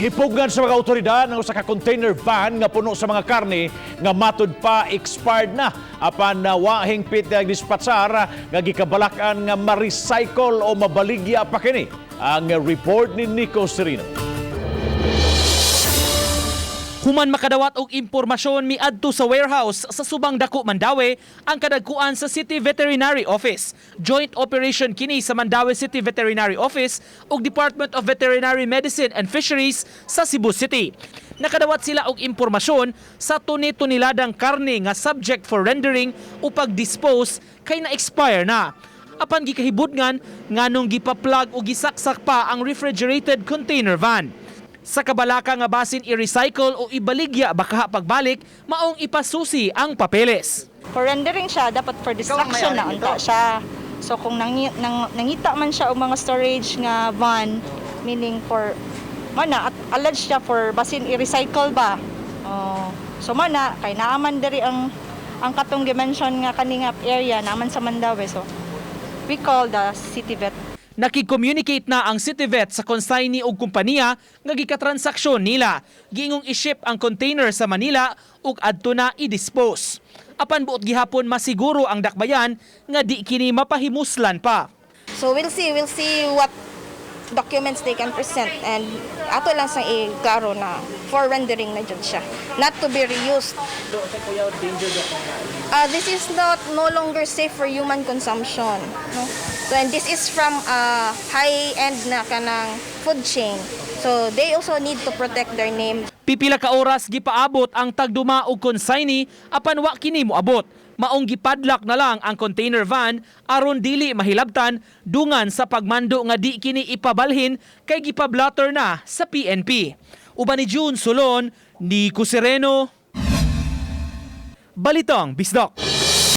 Gipugan sa mga otoridad ng usa ka container van nga puno sa mga karne nga matud pa expired na apan wa hingpit dispatsar nga gikabalakan nga ma-recycle o mabaligya pa kini. Ang report ni Nico Serino. Human makadawat og impormasyon miadto sa warehouse sa Subang Dako, Mandaue ang kadagkuan sa City Veterinary Office. Joint operation kini sa Mandaue City Veterinary Office ug Department of Veterinary Medicine and Fisheries sa Cebu City. Nakadawat sila og impormasyon sa tuni-tuniladang karne nga subject for rendering o pag-dispose kay na-expire na. Apan gikahibudngan nganong gipa-plug o gisaksak pa ang refrigerated container van. Sa kabalaka nga basin i-recycle o ibaligya baka pagbalik, maong ipasusi ang papeles. For rendering siya, dapat for destruction na unta siya. So kung nangita man siya og mga storage nga van, meaning for mana at alleged siya for basin i-recycle ba. So mana kay naaman diri ang katong dimension nga kaning area naman sa Mandaue. So we call the City Vet. Nakig-communicate na ang City Vet sa consignee o kumpanya nga gikatransaksyon nila. Giingong i-ship ang container sa Manila ug adto na i-dispose. Apan buot gihapon masiguro ang dakbayan nga di kini mapahimuslan pa. So we'll see what documents they can present and ato lang sang i-klaro na for rendering na jud siya. Not to be reused. This is no longer safe for human consumption. No? So, and this is from high-end na kanang food chain. So they also need to protect their name. Pipila ka oras gipaabot ang tagduma og consignee apan wa kini moabot. Maong gipadlak na lang ang container van aron dili mahilabtan dungan sa pagmando nga di kini ipabalhin kay gipablatter na sa PNP. Uban ni June Sulod, Nico Sereno, Balitang Bisdak.